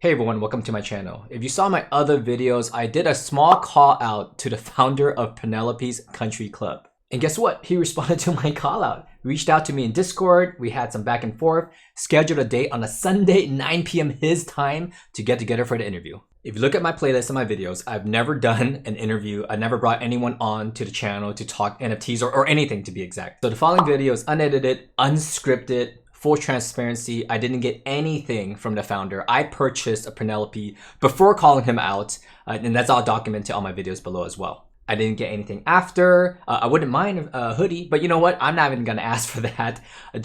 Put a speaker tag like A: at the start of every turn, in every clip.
A: Hey everyone, welcome to my channel. If you saw my other videos, I did a small call out to the founder of Purrnelope's Country Club. And guess what? He responded to my call out. Reached out to me in Discord, we had some back and forth, scheduled a date on a Sunday, 9 p.m. his time to get together for the interview. If you look at my playlist and my videos, I've never done an interview. I never brought anyone on to the channel to talk NFTs or anything to be exact. So the following video is unedited, unscripted, full transparency. I didn't get anything from the founder. I purchased a Purrnelope before calling him out, and that's all documented on my videos below as well. I didn't get anything after. I wouldn't mind a hoodie, but you know what? I'm not even gonna ask for that.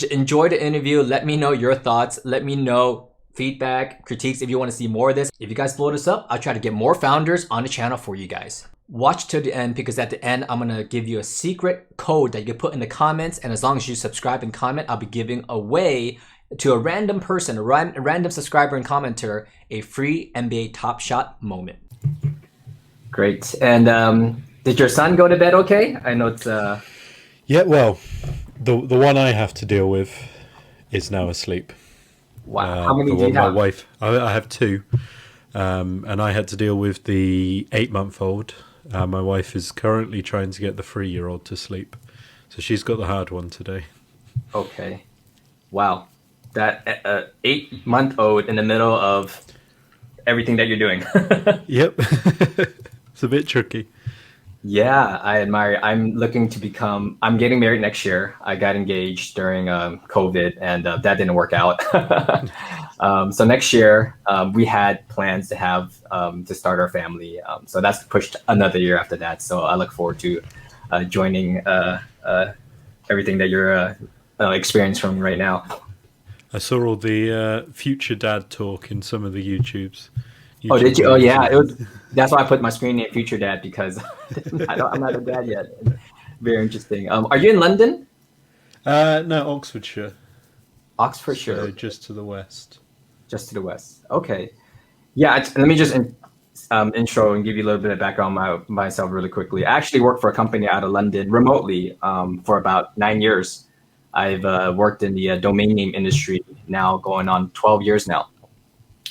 A: Enjoy the interview. Let me know your thoughts. Let me know feedback, critiques if you want to see more of this. If you guys blow this up, I'll try to get more founders on the channel for you guys. Watch till the end because at the end, I'm gonna give you a secret code that you can put in the comments, and as long as you subscribe and comment, I'll be giving away to a random person, a random subscriber and commenter, a free NBA Top Shot moment. Great. And did your son go to bed okay? I know it's...
B: Yeah, well, the one I have to deal with is now asleep.
A: Wow. How many do you have?
B: My wife, I have two, and I had to deal with the 8-month-old. My wife is currently trying to get the 3-year-old to sleep, so she's got the hard one today.
A: Okay. Wow. That 8-month-old in the middle of everything that you're doing.
B: Yep. It's a bit tricky.
A: Yeah, I admire it. I'm looking to become, I'm getting married next year. I got engaged during COVID and that didn't work out. So next year we had plans to have, to start our family. So that's pushed another year after that. So I look forward to joining everything that you're experiencing from right now.
B: I saw all the future dad talk in some of the YouTubes.
A: Oh, did you? Oh, yeah. It was. That's why I put my screen name Future Dad because I'm not a dad yet. Very interesting. Are you in London?
B: No, Oxfordshire.
A: Oxfordshire.
B: So just to the west.
A: Just to the west. Okay. Yeah. Let me just intro and give you a little bit of background on myself really quickly. I actually work for a company out of London remotely for about 9 years. I've worked in the domain name industry now going on 12 years now.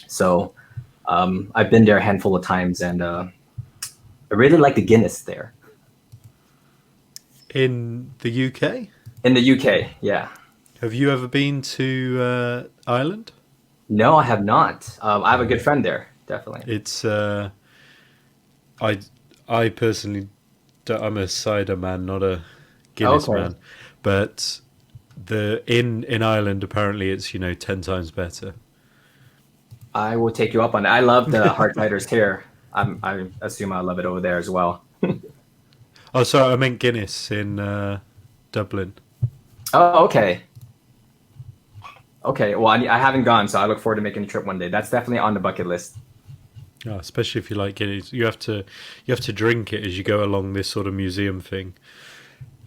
A: So I've been there a handful of times, and I really like the Guinness there.
B: In the UK?
A: In the UK, yeah.
B: Have you ever been to Ireland?
A: No, I have not. I have a good friend there, definitely.
B: It's I personally, I'm a cider man, not a Guinness man, but in Ireland apparently it's 10 times better.
A: I will take you up on it. I love the hard ciders here. I assume I love it over there as well.
B: Oh, sorry, I meant Guinness in Dublin.
A: Oh, okay. Okay, well, I haven't gone, so I look forward to making the trip one day. That's definitely on the bucket list.
B: Oh, especially if you like Guinness, you have to drink it as you go along this sort of museum thing,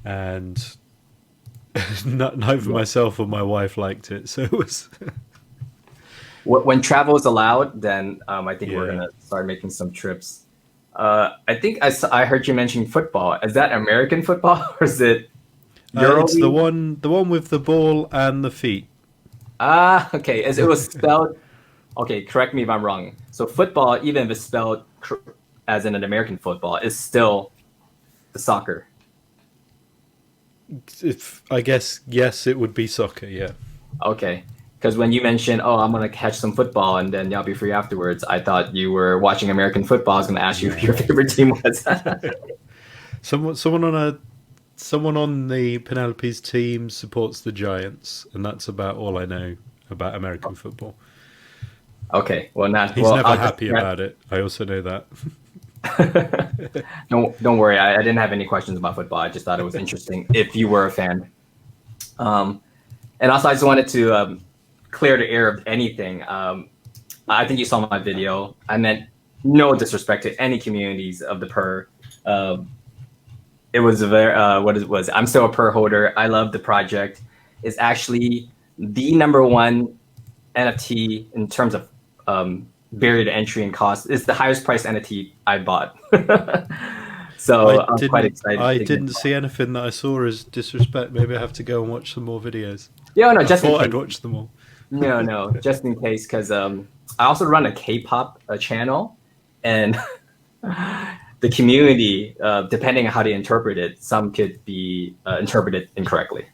B: and neither myself or my wife liked it, so it was.
A: When travel is allowed, then I think we're gonna start making some trips. I think I heard you mention football. Is that American football or is it Euro?
B: It's the one with the ball and the feet.
A: Ah, okay. It was spelled. Okay, correct me if I'm wrong. So football, even if it's spelled as in an American football, is still the soccer.
B: I guess yes, it would be soccer. Yeah.
A: Okay. Because when you mentioned, oh, I'm going to catch some football and then y'all be free afterwards, I thought you were watching American football. I was going to ask you who your favorite team was.
B: Someone on the Purrnelope's team supports the Giants, and that's about all I know about American football.
A: Okay, well,
B: he's never happy about it. I also know that.
A: Don't worry. I didn't have any questions about football. I just thought it was interesting if you were a fan. And also, I just wanted to clear the air of anything. I think you saw my video. I meant no disrespect to any communities of the PURR. It was a very I'm still a PURR holder. I love the project. It's actually the #1 NFT in terms of barrier to entry and cost. It's the highest priced NFT I bought. So I'm quite excited.
B: I didn't see anything that I saw as disrespect. Maybe I have to go and watch some more videos.
A: Yeah, no,
B: I thought I'd watch them all.
A: No, just in case, because I also run a K-pop channel, and the community, depending on how they interpret it, some could be interpreted incorrectly.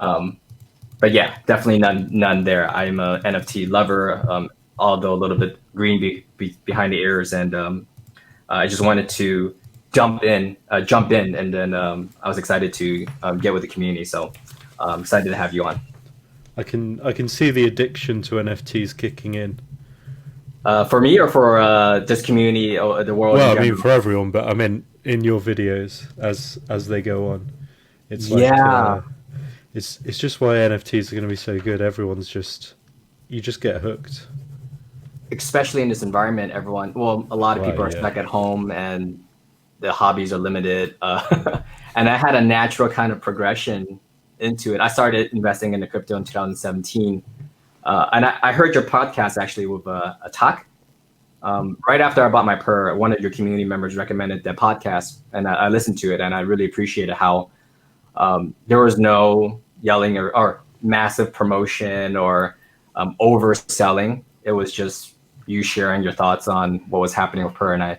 A: But yeah, definitely none there. I'm a NFT lover, although a little bit green behind the ears, and I just wanted to jump in, and then I was excited to get with the community. So I'm excited to have you on.
B: I can see the addiction to NFTs kicking in.
A: For me, or for this community, or the world in
B: Well, I mean
A: general?
B: for everyone, but I mean in your videos as they go on, it's like
A: Yeah,
B: it's just why NFTs are going to be so good. Everyone's just you just get hooked.
A: especially in this environment, well, a lot of
B: Right?
A: people are
B: Yeah.
A: stuck at home and the hobbies are limited. And I had a natural kind of progression into it. I started investing in the crypto in 2017. And I heard your podcast actually with a talk. Right after I bought my PURR, one of your community members recommended that podcast, and I listened to it, and I really appreciated how there was no yelling or massive promotion or overselling. It was just you sharing your thoughts on what was happening with PURR, and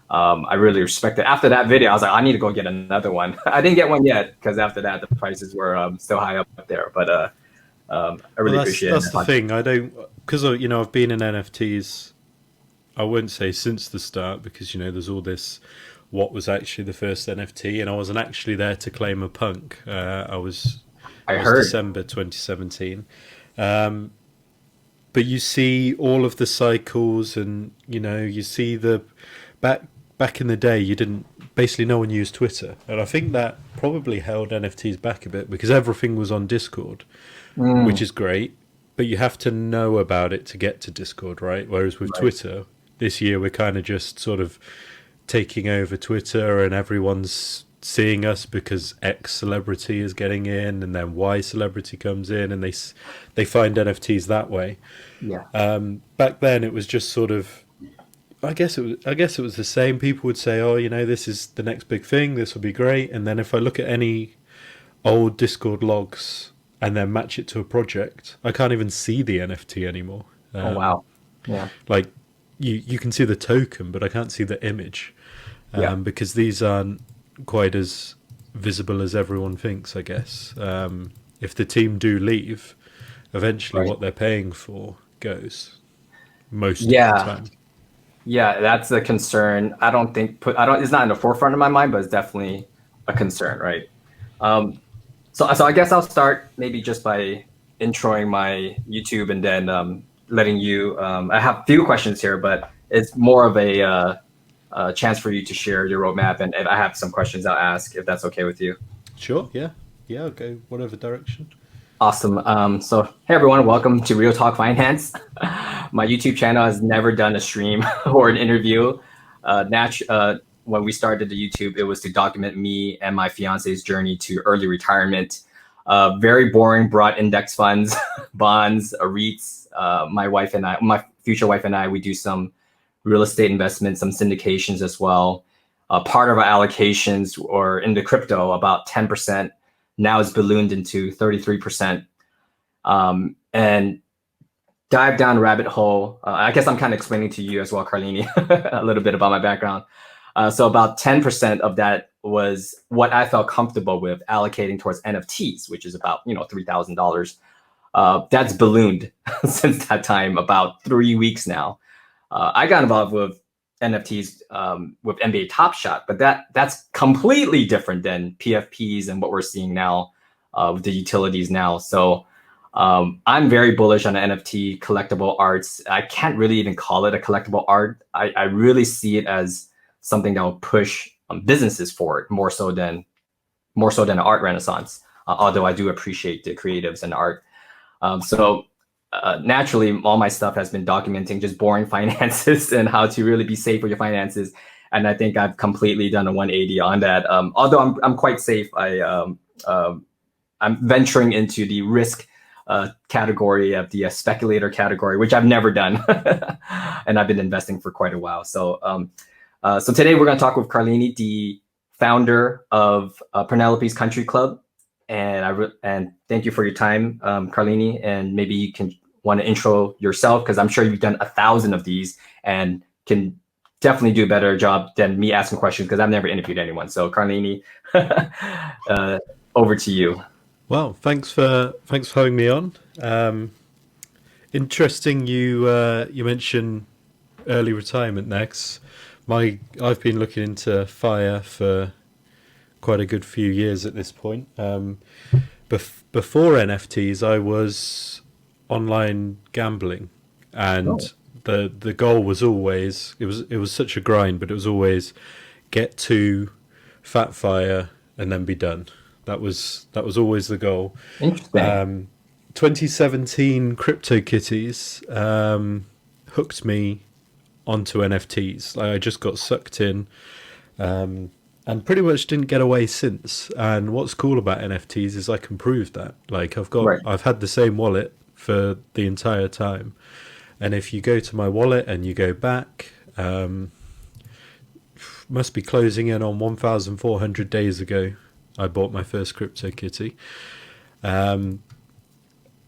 A: I really respect it. After that video, I was like, I need to go get another one. I didn't get one yet because after that, the prices were still high up there. But I
B: Well,
A: really
B: that's
A: appreciate
B: that's
A: it.
B: the thing. I don't because I've been in NFTs. I wouldn't say since the start because there's all this. What was actually the first NFT, and I wasn't actually there to claim a punk. I was
A: I
B: it was
A: heard.
B: December 2017. But you see all of the cycles, and you see the back in the day, you didn't basically no one used Twitter, and I think that probably held NFTs back a bit because everything was on Discord, which
A: Mm,
B: is great, but you have to know about it to get to Discord, right? Whereas with
A: right.
B: Twitter, this year we're kind of just sort of taking over Twitter, and everyone's seeing us because X celebrity is getting in, and then Y celebrity comes in, and they find NFTs that way.
A: Yeah.
B: Back then, it was just sort of. I guess it was the same. People would say, "Oh, this is the next big thing. This will be great." And then if I look at any old Discord logs and then match it to a project, I can't even see the NFT anymore.
A: Oh wow. Yeah.
B: Like you can see the token, but I can't see the image
A: Yeah.
B: because these aren't quite as visible as everyone thinks. I guess if the team do leave, eventually
A: Right.
B: what they're paying for goes most of the
A: Yeah.
B: time.
A: Yeah. That's a concern. I don't think I don't. It's not in the forefront of my mind, but it's definitely a concern, right? Um, so I guess I'll start maybe just by introing my YouTube, and then letting you. I have a few questions here, but it's more of a chance for you to share your roadmap, and if I have some questions, I'll ask if that's okay with you.
B: Sure, yeah, yeah, I'll go whatever direction.
A: Awesome. So hey everyone, welcome to Real Talk Finance. My YouTube channel has never done a stream or an interview. When we started the YouTube, it was to document me and my fiance's journey to early retirement. Very boring, broad index funds, bonds, REITs. My future wife and I, we do some real estate investments, some syndications as well. Part of our allocations or into crypto, about 10%, now is ballooned into 33%. And dive down rabbit hole. I guess I'm kind of explaining to you as well, Carlini, a little bit about my background. So about 10% of that was what I felt comfortable with allocating towards NFTs, which is about $3,000. That's ballooned since that time, about 3 weeks now. I got involved with NFTs with NBA Top Shot, but that's completely different than PFPs and what we're seeing now with the utilities now. So I'm very bullish on the NFT collectible arts. I can't really even call it a collectible art. I really see it as something that will push businesses forward more so than an art renaissance. Although I do appreciate the creatives and art. So naturally, all my stuff has been documenting just boring finances and how to really be safe with your finances. And I think I've completely done a 180 on that. Although I'm quite safe, I'm venturing into the risk category of the speculator category, which I've never done, and I've been investing for quite a while. So today we're going to talk with Carlini, the founder of Purrnelope's Country Club. And thank you for your time, Carlini. And maybe you can want to intro yourself, because I'm sure you've done 1,000 of these and can definitely do a better job than me asking questions, because I've never interviewed anyone. So Carlini, over to you.
B: Well, thanks for having me on. Interesting. You mentioned early retirement next. I've been looking into FIRE for quite a good few years at this point. Before NFTs, I was online gambling, and the goal was always, it was such a grind, but it was always get to Fat Fire and then be done. That was always the goal.
A: Interesting.
B: 2017 CryptoKitties hooked me onto NFTs. I just got sucked in, and pretty much didn't get away since. And what's cool about NFTs is I can prove that. Like I've had the same wallet for the entire time, and if you go to my wallet and you go back, must be closing in on 1,400 days ago, I bought my first CryptoKitty.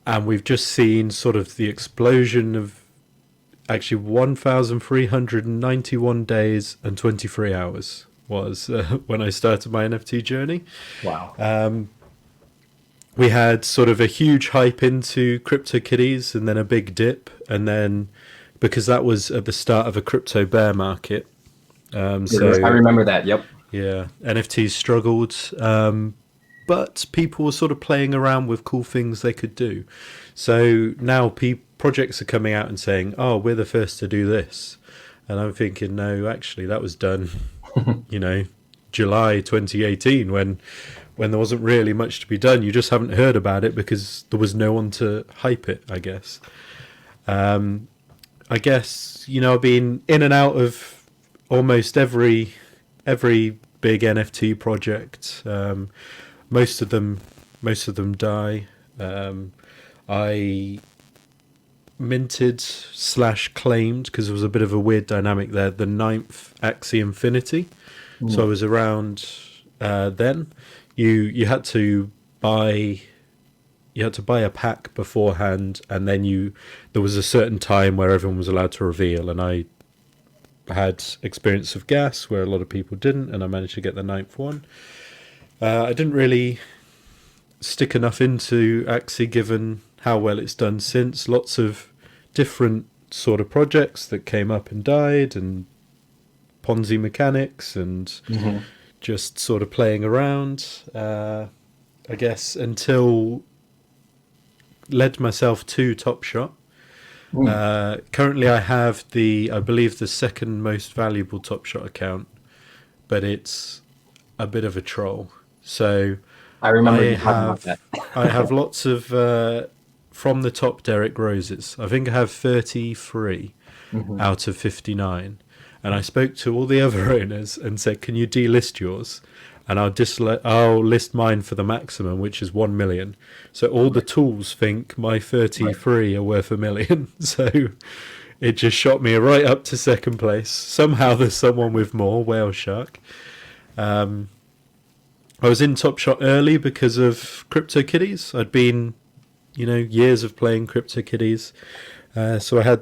B: And we've just seen sort of the explosion of actually 1,391 days and 23 hours was when I started my NFT journey.
A: Wow.
B: We had sort of a huge hype into CryptoKitties and then a big dip. And then because that was at the start of a crypto bear market. So
A: I remember that. Yep.
B: Yeah, NFTs struggled. But people were sort of playing around with cool things they could do. So now projects are coming out and saying, oh, we're the first to do this. And I'm thinking, no, actually, that was done, July 2018, when there wasn't really much to be done. You just haven't heard about it because there was no one to hype it, I guess. I've been in and out of almost every big NFT project. Most of them die. I minted / claimed, because there was a bit of a weird dynamic there, the 9th Axie Infinity. So I was around then. You had to buy a pack beforehand, and then there was a certain time where everyone was allowed to reveal, and I had experience of gas where a lot of people didn't, and I managed to get the 9th one. I didn't really stick enough into Axie given how well it's done since. Lots of different sort of projects that came up and died, and Ponzi mechanics, and just sort of playing around, I guess, until led myself to Top Shot. Currently I have I believe the second most valuable Top Shot account, but it's a bit of a troll. So
A: I remember you talking about that.
B: I have lots of from the top Derek Roses. I think I have 33 out of 59. And I spoke to all the other owners and said, can you delist yours? And I'll list mine for the maximum, which is 1 million. So all the tools think my 33 are worth $1 million. So it just shot me right up to second place. Somehow there's someone with more, Whale Shark. I was in Top Shot early because of CryptoKitties. I'd been, years of playing CryptoKitties. So I had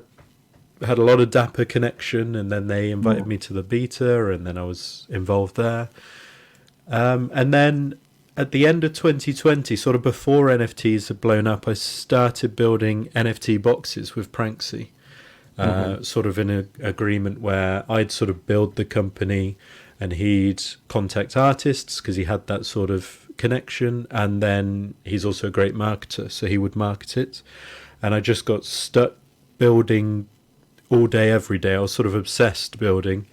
B: a lot of Dapper connection, and then they invited me to the beta, and then I was involved there. And then at the end of 2020, sort of before NFTs had blown up, I started building NFT boxes with Pranksy, sort of in an agreement where I'd sort of build the company and he'd contact artists because he had that sort of connection. And then he's also a great marketer, so he would market it. And I just got stuck building all day, every day. I was sort of obsessed building.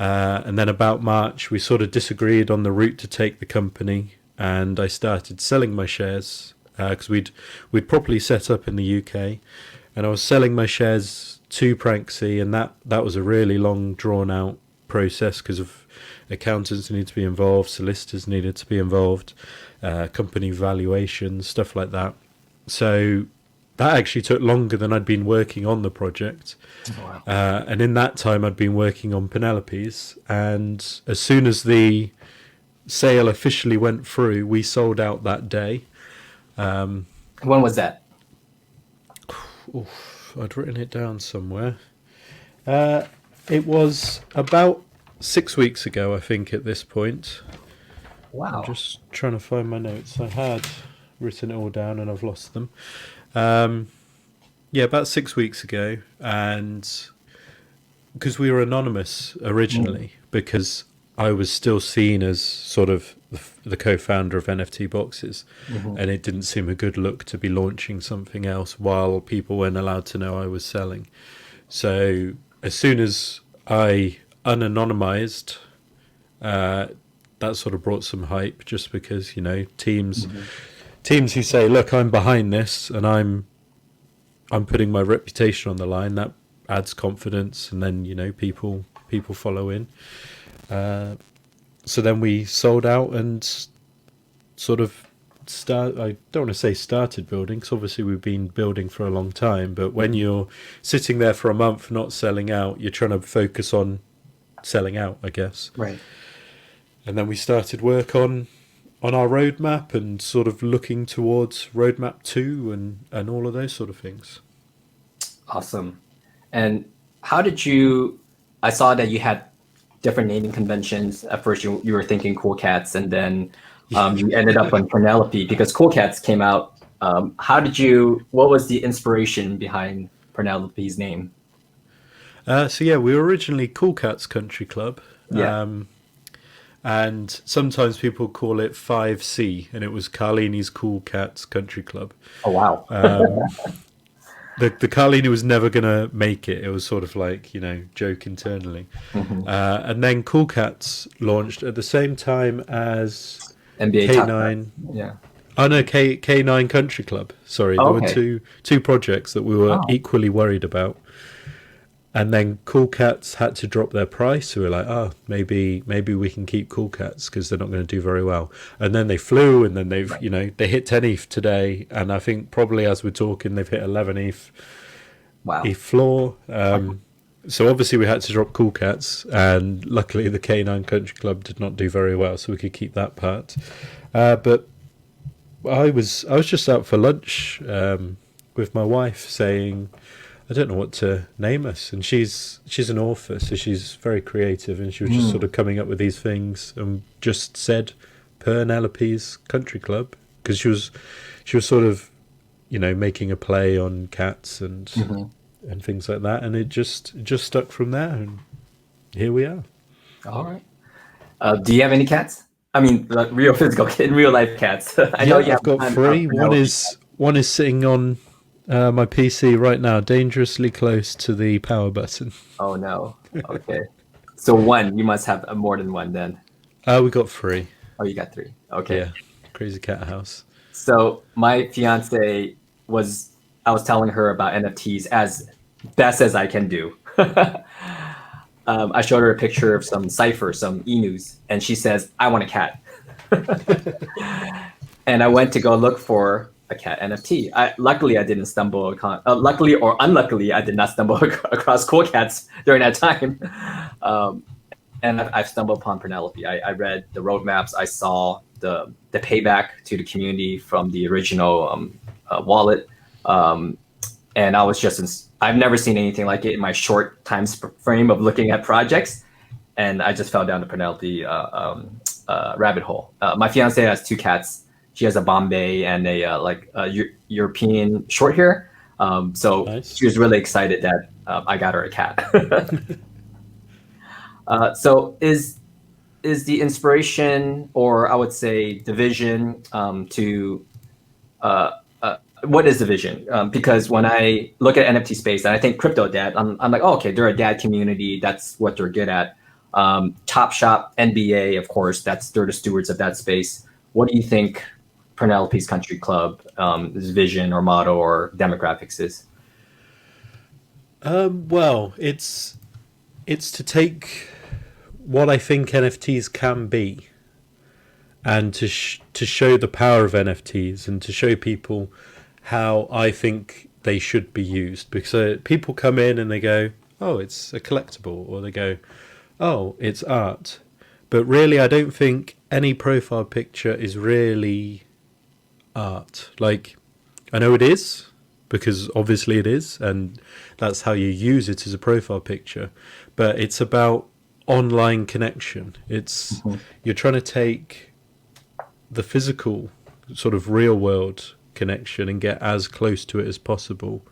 B: And then about March, we sort of disagreed on the route to take the company, and I started selling my shares because we'd properly set up in the UK, and I was selling my shares to Pranksy, and that was a really long, drawn-out process because of accountants needed to be involved, solicitors needed to be involved, company valuations, stuff like that. So that actually took longer than I'd been working on the project. Wow. And in that time, I'd been working on Purrnelope's. And as soon as the sale officially went through, we sold out that day.
A: When was that?
B: I'd written it down somewhere. It was about 6 weeks ago, I think, at this point.
A: Wow.
B: I'm just trying to find my notes. I had written it all down and I've lost them. Yeah, about 6 weeks ago. And because we were anonymous originally, because I was still seen as sort of the co-founder of NFT Boxes, and it didn't seem a good look to be launching something else while people weren't allowed to know I was selling. So as soon as I unanonymized, that sort of brought some hype, just because, you know, teams who say, look, I'm behind this and I'm putting my reputation on the line, that adds confidence, and then, you know, people follow in. So then we sold out and sort of I don't want to say started building, because obviously we've been building for a long time, but when you're sitting there for a month not selling out, you're trying to focus on selling out, I guess.
A: Right.
B: And then we started work on our roadmap and sort of looking towards roadmap 2 and all of those sort of things.
A: Awesome. And how did I saw that you had different naming conventions. At first you were thinking Cool Cats, and then you ended up on Purrnelope because Cool Cats came out. What was the inspiration behind Purrnelope's name?
B: So yeah, we were originally Cool Cats Country Club.
A: Yeah.
B: And sometimes people call it 5C, and it was Carlini's Cool Cats Country Club.
A: Oh, wow.
B: The Carlini was never going to make it. It was sort of like, you know, joke internally. And then Cool Cats launched at the same time as
A: NBA
B: K9.
A: Yeah.
B: Oh, no, K9 Country Club. Sorry, there were two projects that we were equally worried about. And then Cool Cats had to drop their price. So we were like, maybe we can keep Cool Cats because they're not going to do very well. And then they flew, and then they've, you know, they hit 10 ETH today. And I think probably as we're talking, they've hit 11 ETH.
A: Wow.
B: ETH floor. So obviously we had to drop Cool Cats. And luckily the K9 Country Club did not do very well, so we could keep that part. But I was just out for lunch with my wife saying, I don't know what to name us, and she's an author, so she's very creative, and she was just sort of coming up with these things, and just said Purrnelope's Country Club, because she was sort of, you know, making a play on cats and things like that, and it just stuck from there, and here we are.
A: All right. Do you have any cats? I mean, like real physical, in real life cats. I know you
B: I've got 3. One is sitting on my PC right now, dangerously close to the power button.
A: Oh no. Okay. So you must have more than one then.
B: We got 3.
A: Oh, you got 3. Okay.
B: Yeah. Crazy cat house.
A: So my fiance I was telling her about NFTs as best as I can do. I showed her a picture of some cipher, some emus, and she says, I want a cat. And I went to go look for a cat NFT. Luckily, I didn't stumble upon. Luckily or unluckily, I did not stumble across Cool Cats during that time. And I've stumbled upon Purrnelope. I read the roadmaps. I saw the payback to the community from the original wallet, and I was just I've never seen anything like it in my short time frame of looking at projects, and I just fell down the Purrnelope rabbit hole. My fiance has 2 cats. She has a Bombay and a European short hair. So nice. She was really excited that I got her a cat. So is the inspiration, or I would say the vision, what is the vision? Because when I look at NFT space and I think crypto dad, I'm like, oh, okay, they're a dad community. That's what they're good at. Top Shop, NBA, of course, they're the stewards of that space. What do you think Purrnelope's Country Club, vision or motto or demographics is?
B: Well, it's to take what I think NFTs can be, and to show the power of NFTs, and to show people how I think they should be used. Because people come in and they go, oh, it's a collectible, or they go, oh, it's art. But really, I don't think any profile picture is really art. Like, I know it is, because obviously it is, and that's how you use it as a profile picture. But it's about online connection. It's you're trying to take the physical sort of real world connection and get as close to it as possible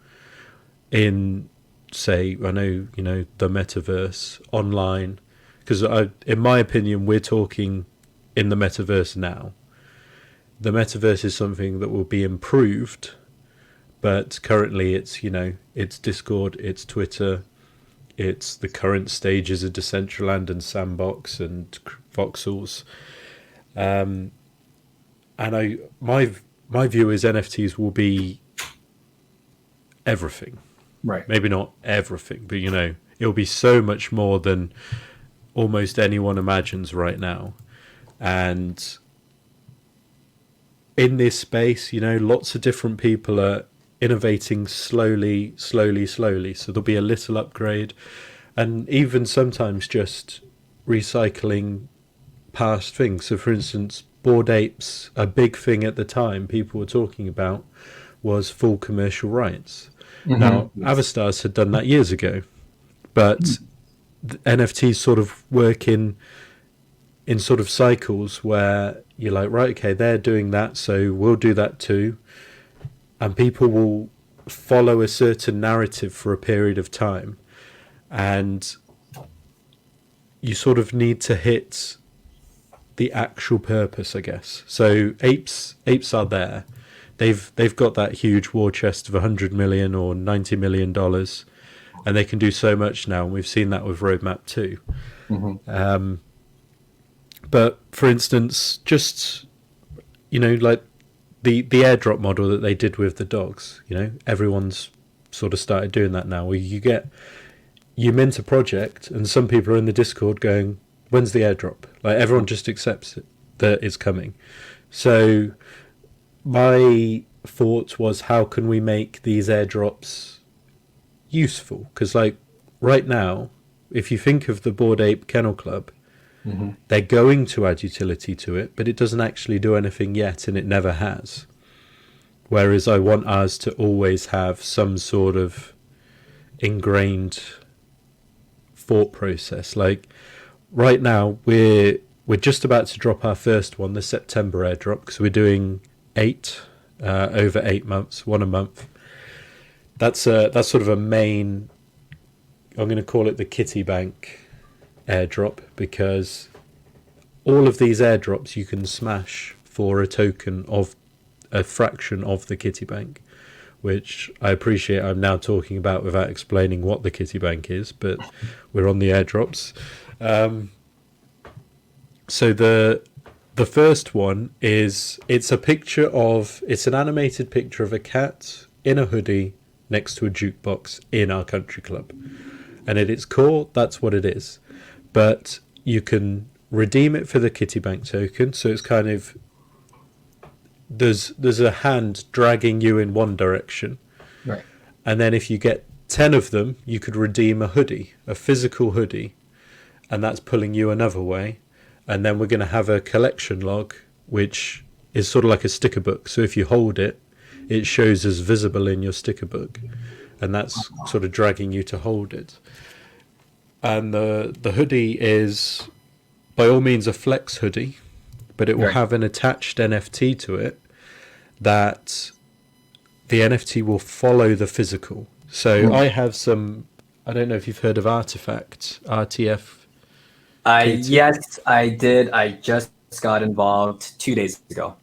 B: in, say, I know, you know, the metaverse online, because in my opinion, we're talking in the metaverse now. The metaverse is something that will be improved, but currently it's, you know, it's Discord, it's Twitter, it's the current stages of Decentraland and Sandbox and voxels. And my view is NFTs will be everything.
A: Right.
B: Maybe not everything, but, you know, it'll be so much more than almost anyone imagines right now. And in this space, you know, lots of different people are innovating slowly. So there'll be a little upgrade, and even sometimes just recycling past things. So, for instance, Bored Apes, a big thing at the time people were talking about was full commercial rights. Now, Avastars had done that years ago, but NFTs sort of work in sort of cycles where you're like, right, okay, they're doing that, so we'll do that too. And people will follow a certain narrative for a period of time. And you sort of need to hit the actual purpose, I guess. So apes are there. They've got that huge war chest of $100 million or $90 million, and they can do so much now. And we've seen that with Roadmap 2. But for instance, just, you know, like the airdrop model that they did with the dogs, you know, everyone's sort of started doing that now, where you mint a project and some people are in the Discord going, when's the airdrop? Like, everyone just accepts it, that it's coming. So my thought was, how can we make these airdrops useful? Because, like, right now, if you think of the Bored Ape Kennel Club, they're going to add utility to it, but it doesn't actually do anything yet, and it never has. Whereas I want ours to always have some sort of ingrained thought process. Like, right now, we're just about to drop our first one, the September airdrop, because we're doing 8 over 8 months, 1 a month. That's sort of a main, I'm going to call it the kitty bank airdrop, because all of these airdrops you can smash for a token of a fraction of the kitty bank, which I appreciate I'm now talking about without explaining what the kitty bank is, but we're on the airdrops. So the first one is, it's an animated picture of a cat in a hoodie next to a jukebox in our country club, and at its core, that's what it is. But you can redeem it for the kitty bank token, so it's kind of, there's a hand dragging you in one direction,
A: right?
B: And then if you get 10 of them, you could redeem a hoodie, a physical hoodie, and that's pulling you another way. And then we're going to have a collection log, which is sort of like a sticker book. So if you hold it, it shows as visible in your sticker book, and that's sort of dragging you to hold it. And the hoodie is, by all means, a flex hoodie, but it will have an attached NFT to it that the NFT will follow the physical. So I have some, I don't know if you've heard of Artifact, RTF.
A: Yes, I did. I just got involved 2 days ago.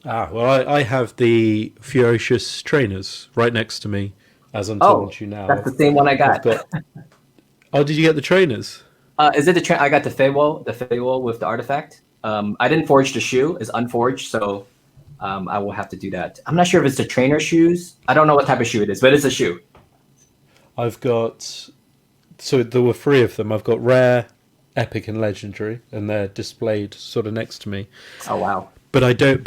B: Well, I have the Ferocious trainers right next to me, as I'm talking to you now.
A: That's the same one I got.
B: Oh, did you get the trainers?
A: Is it the I got the Feywill with the artifact. I didn't forge the shoe; it's unforged, so I will have to do that. I'm not sure if it's the trainer shoes. I don't know what type of shoe it is, but it's a shoe.
B: I've got, so there were 3 of them. I've got rare, epic, and legendary, and they're displayed sort of next to me.
A: Oh wow!
B: But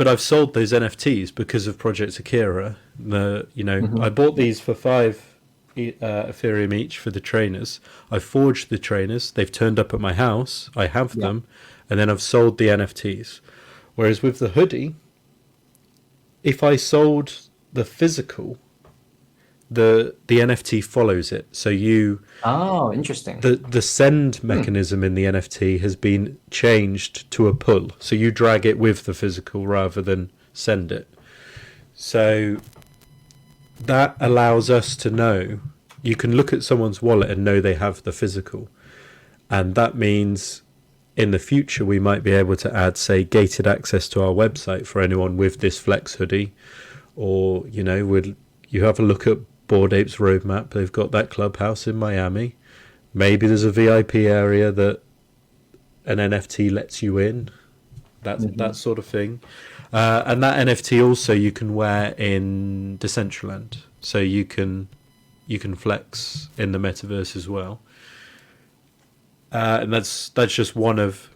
B: I've sold those NFTs because of Project Akira. I bought these for 5 Ethereum each for the trainers. I forged the trainers. They've turned up at my house. I have them, and then I've sold the NFTs. Whereas with the hoodie, if I sold the physical, the NFT follows it. So
A: Oh, interesting.
B: the send mechanism in the NFT has been changed to a pull. So you drag it with the physical rather than send it. So that allows us to know. You can look at someone's wallet and know they have the physical. And that means in the future we might be able to add, say, gated access to our website for anyone with this Flex hoodie. Or, you know, you have a look at Bored Ape's roadmap. They've got that clubhouse in Miami. Maybe there's a VIP area that an NFT lets you in. That sort of thing. And that NFT also you can wear in Decentraland. So you can flex in the metaverse as well. And that's just one of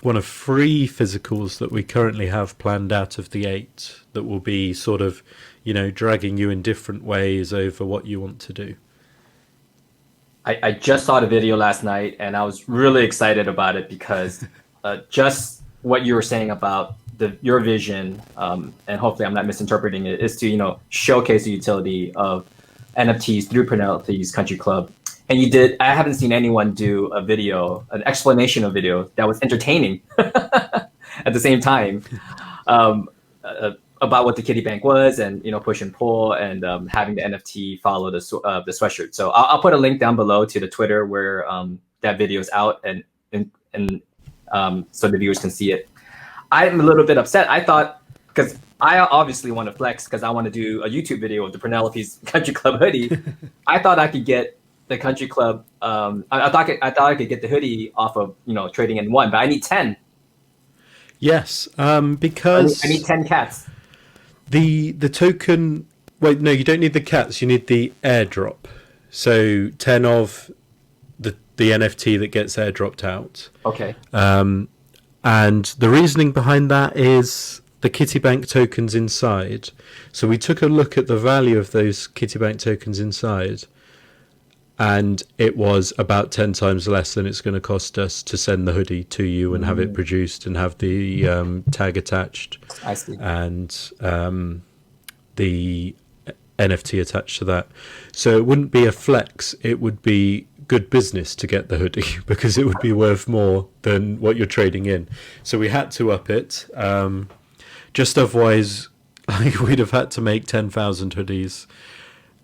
B: 3 physicals that we currently have planned out of the 8 that will be sort of, you know, dragging you in different ways over what you want to do.
A: I just saw the video last night and I was really excited about it because just what you were saying about your vision, and hopefully I'm not misinterpreting it, is to, you know, showcase the utility of NFTs through Purrnelope's Country Club. And you did, I haven't seen anyone do a video, an explanation of video that was entertaining at the same time, about what the Kitty Bank was, and, you know, push and pull, and having the NFT follow the sweatshirt. So I'll put a link down below to the Twitter where that video is out, and so the viewers can see it. I'm a little bit upset. I thought, because I obviously want to flex because I want to do a YouTube video of the Purrnelope's Country Club hoodie. I thought I could get the Country Club. I thought I could get the hoodie off of, you know, trading in 1, but I need 10.
B: Yes, because
A: I need 10 cats.
B: The token. Wait, no, you don't need the cats. You need the airdrop. So 10 of the NFT that gets airdropped out.
A: Okay.
B: And the reasoning behind that is the Kitty Bank tokens inside. So we took a look at the value of those Kitty Bank tokens inside, and it was about 10 times less than it's going to cost us to send the hoodie to you and have it produced and have the tag attached.
A: I see.
B: And the NFT attached to that. So it wouldn't be a flex, it would be good business to get the hoodie because it would be worth more than what you're trading in. So we had to up it. Just otherwise, we'd have had to make 10,000 hoodies,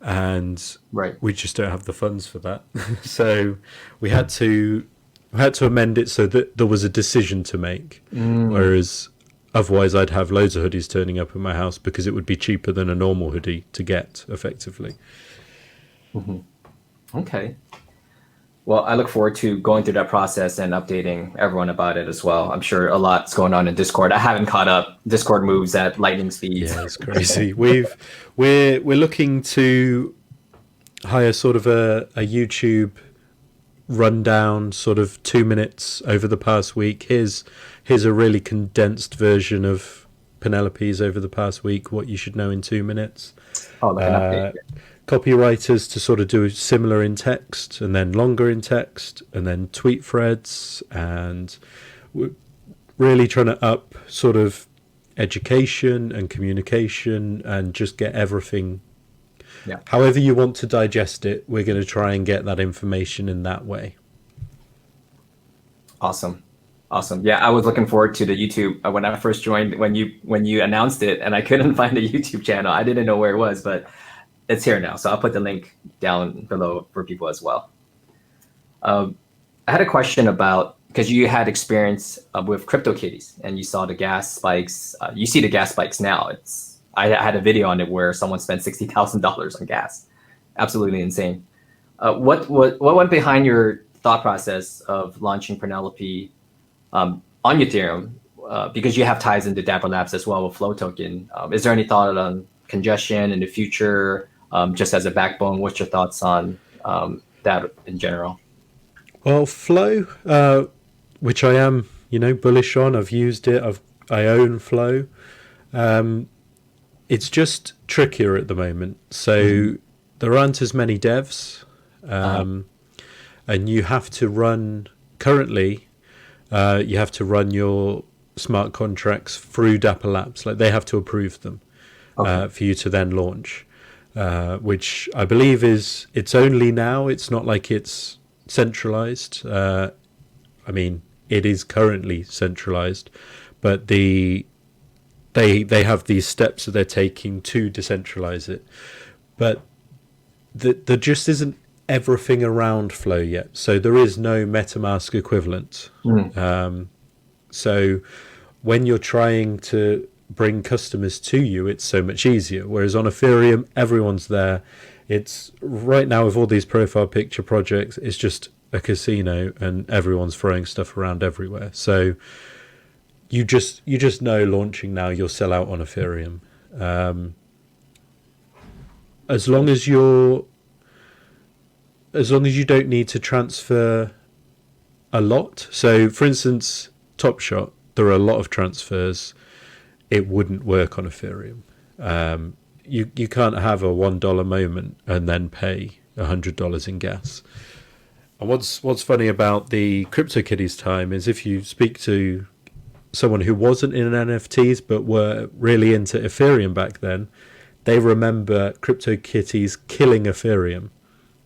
B: and we just don't have the funds for that. So we had to amend it so that there was a decision to make. Whereas otherwise I'd have loads of hoodies turning up in my house because it would be cheaper than a normal hoodie to get effectively.
A: Okay. Well, I look forward to going through that process and updating everyone about it as well. I'm sure a lot's going on in Discord. I haven't caught up. Discord moves at lightning speeds.
B: Yeah, it's crazy. We're looking to hire sort of a YouTube rundown, sort of 2 minutes over the past week. Here's a really condensed version of Purrnelope's over the past week, what you should know in 2 minutes.
A: Oh, like an update.
B: Copywriters to sort of do similar in text and then longer in text, and then tweet threads, and we're really trying to up sort of education and communication and just get everything.
A: Yeah.
B: However you want to digest it, we're going to try and get that information in that way.
A: Awesome. Yeah, I was looking forward to the YouTube when I first joined, when you announced it, and I couldn't find the YouTube channel. I didn't know where it was, but it's here now. So I'll put the link down below for people as well. I had a question about, because you had experience with CryptoKitties and you saw the gas spikes. You see the gas spikes now. I had a video on it where someone spent $60,000 on gas. Absolutely insane. What went behind your thought process of launching Purrnelope on Ethereum? Because you have ties into Dapper Labs as well with Flow Token. Is there any thought on congestion in the future? Just as a backbone, what's your thoughts on that in general?
B: Well, Flow, which I am, bullish on. I've used it. I own Flow. It's just trickier at the moment. So there aren't as many devs, and you have to run currently. You have to run your smart contracts through Dapper Labs. Like, they have to approve them for you to then launch. which I believe it's only now. It's not like it's centralized. I mean, it is currently centralized, but they have these steps that they're taking to decentralize it. But there just isn't everything around Flow yet. So there is no MetaMask equivalent. So when you're trying to bring customers to you, it's so much easier. Whereas on Ethereum, everyone's there. It's right now with all these profile picture projects, it's just a casino and everyone's throwing stuff around everywhere. So you just know launching now you'll sell out on Ethereum. As long as you don't need to transfer a lot. So for instance, Top Shot, there are a lot of transfers. It wouldn't work on Ethereum. You can't have a $1 moment and then pay $100 in gas. And what's funny about the CryptoKitties time is if you speak to someone who wasn't in NFTs but were really into Ethereum back then, they remember CryptoKitties killing Ethereum,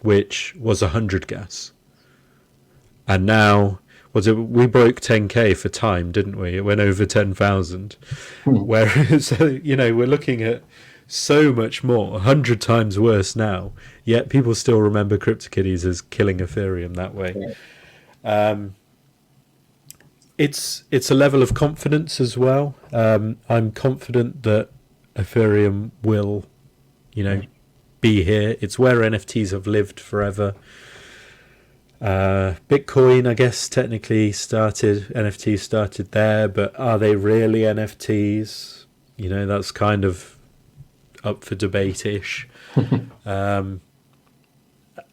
B: which was 100 gas. And now, we broke 10k for time, didn't we? It went over 10,000. Whereas, we're looking at so much more, 100 times worse now. Yet people still remember CryptoKitties as killing Ethereum that way. It's a level of confidence as well. I'm confident that Ethereum will, be here. It's where NFTs have lived forever. Bitcoin, I guess, technically NFTs started there, but are they really NFTs? That's kind of up for debate-ish.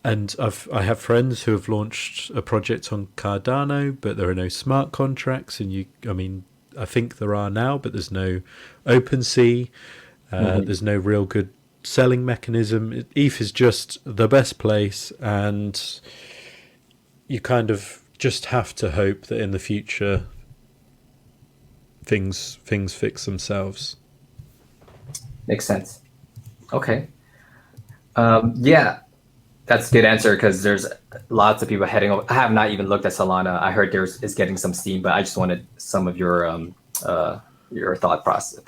B: And I have friends who have launched a project on Cardano, but there are no smart contracts. And I think there are now, but there's no OpenSea. There's no real good selling mechanism. ETH is just the best place, and you kind of just have to hope that in the future things fix themselves.
A: Makes sense. Okay. Yeah, that's a good answer because there's lots of people heading over. I have not even looked at Solana. I heard is getting some steam, but I just wanted some of your thought process.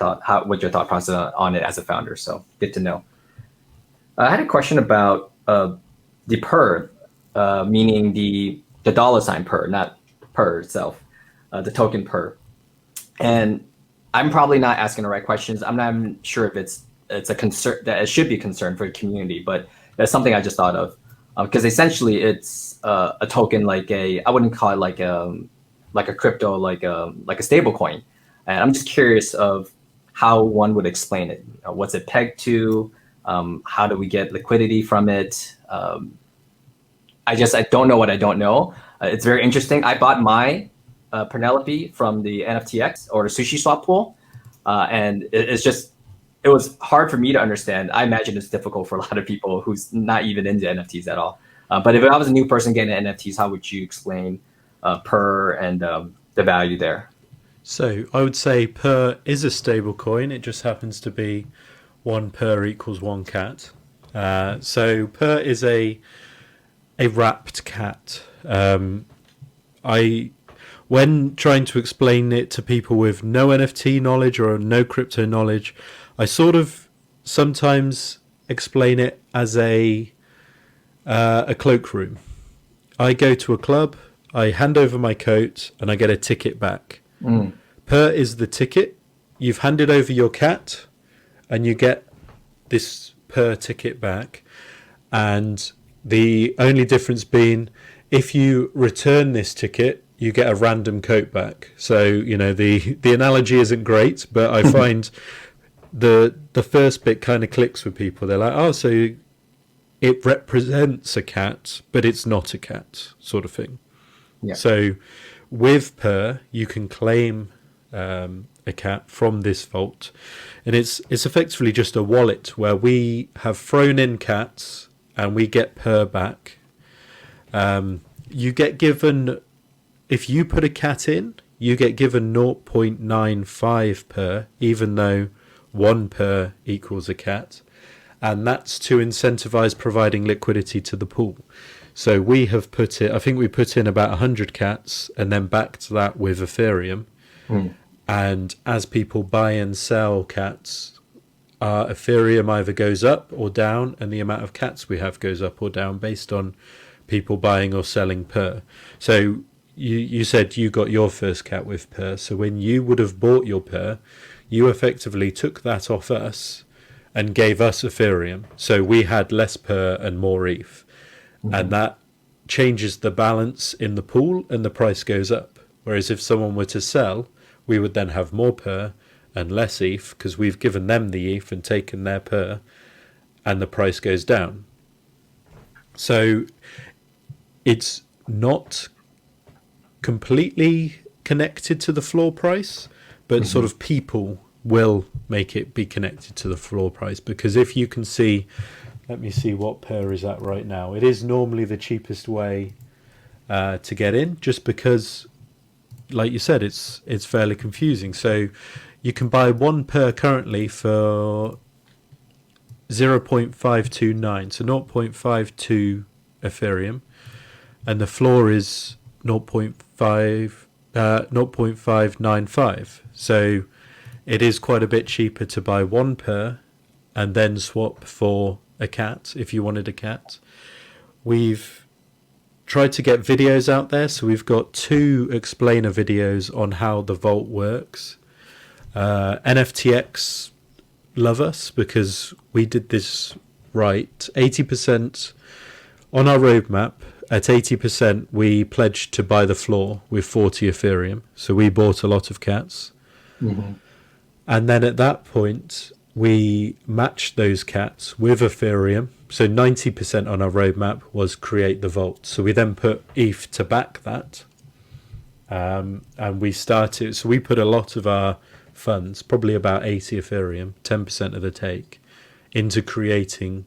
A: What's your thought process on it as a founder? So good to know. I had a question about the PURR, meaning the $ PURR, not PURR itself, the token PURR. And I'm probably not asking the right questions. I'm not sure if it's a concern that it should be a concern for the community, but that's something I just thought of because essentially it's a token I wouldn't call it like a crypto, like a stable coin. And I'm just curious of how one would explain it. What's it pegged to? How do we get liquidity from it? I don't know what I don't know. It's very interesting. I bought my Purrnelope from the NFTX or the Sushi Swap pool. And it was hard for me to understand. I imagine it's difficult for a lot of people who's not even into NFTs at all. But if I was a new person getting into NFTs, how would you explain PURR and the value there?
B: So I would say PURR is a stable coin. It just happens to be 1 PURR equals 1 cat. So PURR is a wrapped cat. When trying to explain it to people with no NFT knowledge or no crypto knowledge, I sort of sometimes explain it as a cloakroom. I go to a club, I hand over my coat, and I get a ticket back. PURR is the ticket. You've handed over your cat, and you get this PURR ticket back. And the only difference being, if you return this ticket, you get a random coat back. So, the analogy isn't great, but I find the first bit kind of clicks with people. They're like, oh, so it represents a cat, but it's not a cat, sort of thing. Yeah. So with PURR, you can claim a cat from this vault, and it's effectively just a wallet where we have thrown in cats and we get PURR back. You get given, if you put a cat in, you get given 0.95 PURR, even though 1 PURR equals a cat. and that's to incentivize providing liquidity to the pool. So we have put it, I think we put in about 100 cats and then backed that with Ethereum. And as people buy and sell cats, our Ethereum either goes up or down, and the amount of cats we have goes up or down based on people buying or selling PURR. So you said you got your first cat with PURR. So when you would have bought your PURR, you effectively took that off us and gave us Ethereum. So we had less PURR and more ETH. And that changes the balance in the pool and the price goes up. Whereas if someone were to sell, we would then have more PURR and less ETH because we've given them the ETH and taken their PURR, and the price goes down. So it's not completely connected to the floor price, but sort of people will make it be connected to the floor price, because if you can see, let me see what PURR is at right now. It is normally the cheapest way to get in, just because, like you said, it's fairly confusing. So you can buy one PURR currently for 0.529, so 0.52 Ethereum, and the floor is 0.595. So it is quite a bit cheaper to buy one PURR and then swap for a cat if you wanted a cat. We've tried to get videos out there, so we've got 2 explainer videos on how the vault works. NFTX love us because we did this right. 80% on our roadmap. At 80%, we pledged to buy the floor with 40 Ethereum. So we bought a lot of cats. And then at that point, we matched those cats with Ethereum. So 90% on our roadmap was create the vault. So we then put ETH to back that. And we started, so we put a lot of our funds, probably about 80 Ethereum, 10% of the take, into creating.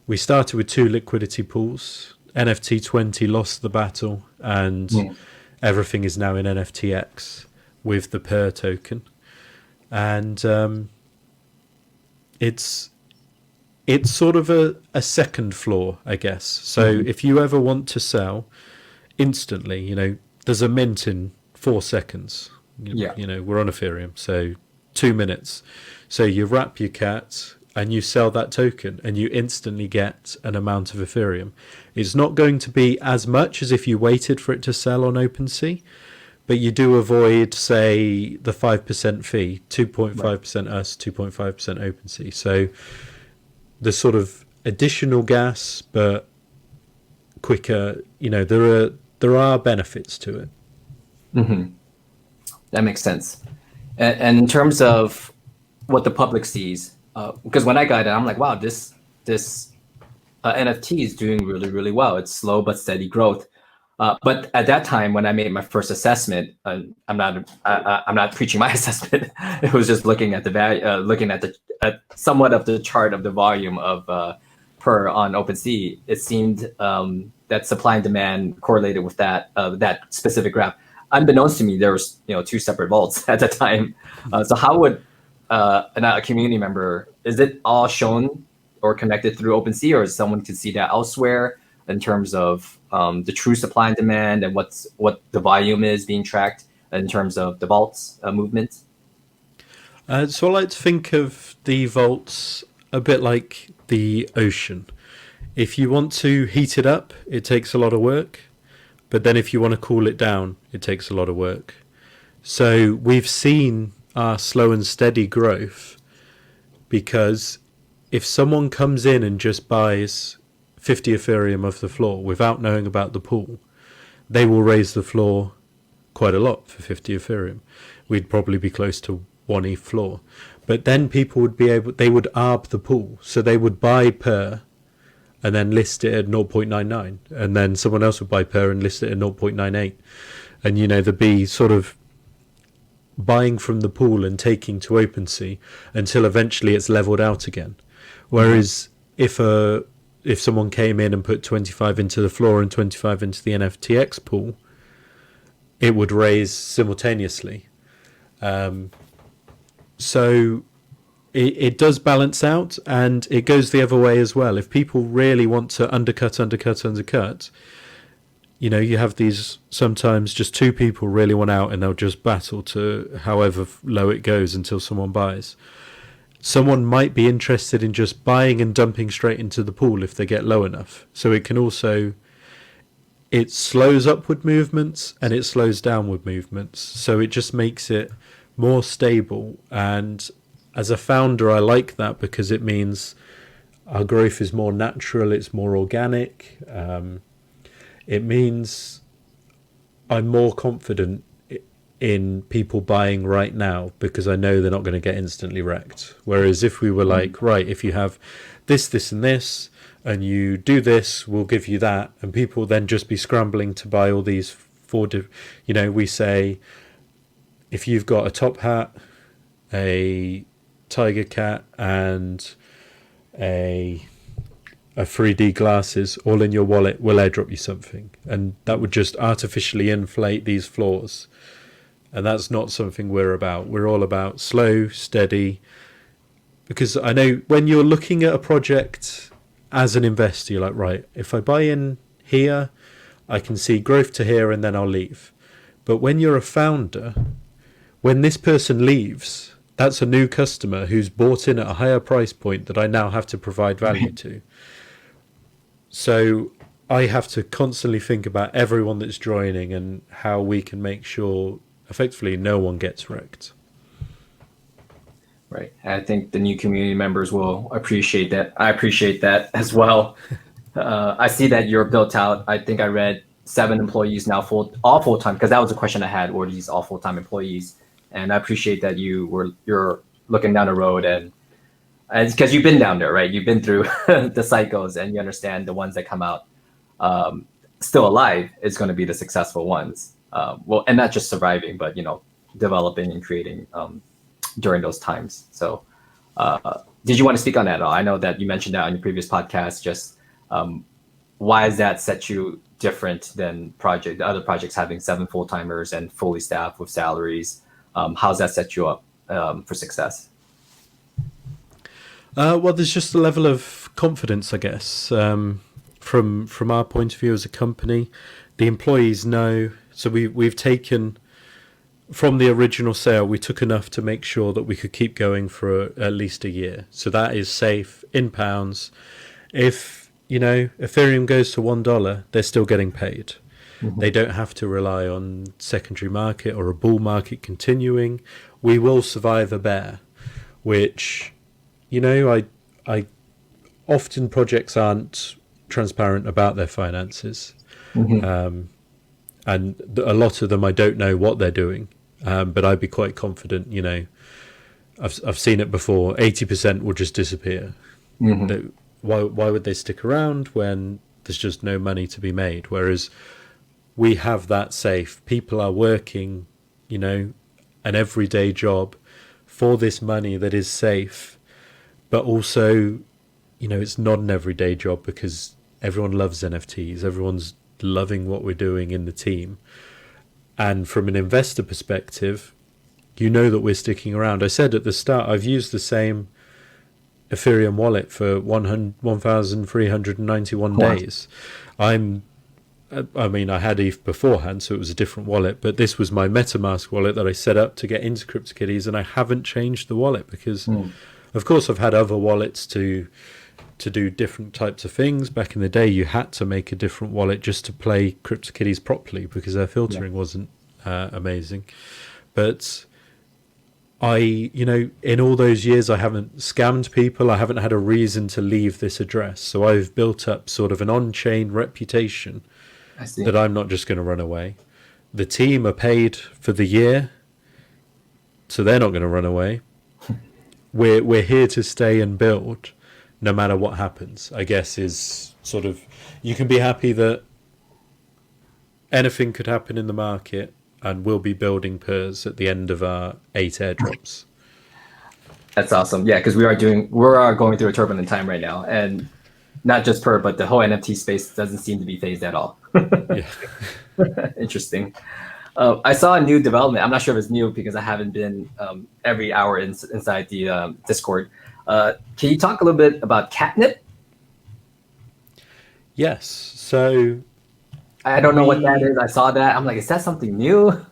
B: We started with 2 liquidity pools. NFT 20 lost the battle, and everything is now in NFTX with the PURR token. And it's sort of a second floor, I guess. So if you ever want to sell instantly, there's a mint in 4 seconds. We're on Ethereum, so 2 minutes. So you wrap your cat and you sell that token and you instantly get an amount of Ethereum. It's not going to be as much as if you waited for it to sell on OpenSea, but you do avoid, say, the 5% fee, 2.5% us, 2.5% OpenSea. So the sort of additional gas, but quicker, there are benefits to it.
A: That makes sense. And in terms of what the public sees, because when I got it, I'm like, wow, this NFT is doing really, really well. It's slow but steady growth. But at that time, when I made my first assessment, I'm not preaching my assessment. It was just looking at the value, looking at somewhat of the chart of the volume of PURR on OpenSea. It seemed that supply and demand correlated with that specific graph. Unbeknownst to me, there was 2 separate vaults at the time. So how would a community member, is it all shown or connected through OpenSea, or is someone can see that elsewhere in terms of the true supply and demand and what the volume is being tracked in terms of the vaults movement?
B: So I like to think of the vaults a bit like the ocean. If you want to heat it up, it takes a lot of work. But then if you want to cool it down, it takes a lot of work. So we've seen our slow and steady growth because if someone comes in and just buys 50 Ethereum off the floor without knowing about the pool, they will raise the floor quite a lot for 50 Ethereum. We'd probably be close to 1 ETH floor. But then people would they would arb the pool. So they would buy PURR and then list it at 0.99. And then someone else would buy PURR and list it at 0.98. And, there'd be sort of buying from the pool and taking to OpenSea until eventually it's leveled out again. Whereas if someone came in and put 25 into the floor and 25 into the NFTX pool, it would raise simultaneously. So it does balance out, and it goes the other way as well. If people really want to undercut, you have these, sometimes just two people really want out and they'll just battle to however low it goes until someone buys. Someone might be interested in just buying and dumping straight into the pool if they get low enough. So it can also, it slows upward movements and it slows downward movements. So it just makes it more stable. And as a founder, I like that because it means our growth is more natural, it's more organic. It means I'm more confident in people buying right now because I know they're not going to get instantly wrecked. Whereas if we were like, right, if you have this, this and this, and you do this, we'll give you that, and people then just be scrambling to buy all these we say, if you've got a top hat, a tiger cat, and a 3D glasses all in your wallet, we'll airdrop you something, and that would just artificially inflate these floors. And that's not something we're about. We're all about slow, steady, because I know when you're looking at a project as an investor, you're like, right, if I buy in here, I can see growth to here and then I'll leave. But when you're a founder, when this person leaves, that's a new customer who's bought in at a higher price point that I now have to provide value to. So I have to constantly think about everyone that's joining and how we can make sure effectively no one gets wrecked.
A: Right. I think the new community members will appreciate that. I appreciate that as well. I see that you're built out. I think I read 7 employees now, all full-time, because that was a question I had, were these all full-time employees? And I appreciate that you're looking down the road, and because you've been down there, right? You've been through the cycles, and you understand the ones that come out still alive is going to be the successful ones. And not just surviving, but developing and creating during those times. So did you want to speak on that at all? I know that you mentioned that on your previous podcast. Just why does that set you different than the other projects having 7 full-timers and fully staffed with salaries? How does that set you up for success?
B: Well, there's just a level of confidence, I guess, from our point of view as a company. The employees know. So we've taken, from the original sale, we took enough to make sure that we could keep going for at least a year. So that is safe in pounds. If, Ethereum goes to $1, they're still getting paid. Mm-hmm. They don't have to rely on secondary market or a bull market continuing. We will survive a bear, which, I often projects aren't transparent about their finances. Mm-hmm. And a lot of them, I don't know what they're doing, but I'd be quite confident. I've seen it before. 80% will just disappear. Mm-hmm. Why would they stick around when there's just no money to be made? Whereas we have that safe. People are working, an everyday job for this money that is safe, but also, it's not an everyday job because everyone loves NFTs. Everyone's loving what we're doing in the team, and from an investor perspective, that we're sticking around. I said at the start, I've used the same Ethereum wallet for 1,391 days. I had ETH beforehand, so it was a different wallet, but this was my MetaMask wallet that I set up to get into CryptoKitties, and I haven't changed the wallet because of course I've had other wallets to do different types of things. Back in the day, you had to make a different wallet just to play CryptoKitties properly because their filtering wasn't amazing. But in all those years, I haven't scammed people. I haven't had a reason to leave this address. So I've built up sort of an on-chain reputation that I'm not just going to run away. The team are paid for the year, so they're not going to run away. We're here to stay and build no matter what happens, I guess, is sort of, you can be happy that anything could happen in the market and we'll be building PURRS at the end of our 8 airdrops.
A: That's awesome. Yeah, because we are going through a turbulent time right now, and not just PURR, but the whole NFT space doesn't seem to be phased at all.
B: Yeah.
A: Interesting. I saw a new development. I'm not sure if it's new because I haven't been every hour inside the Discord. Can you talk a little bit about Catnip?
B: Yes. So
A: I don't know what that is. I saw that. I'm like, is that something new?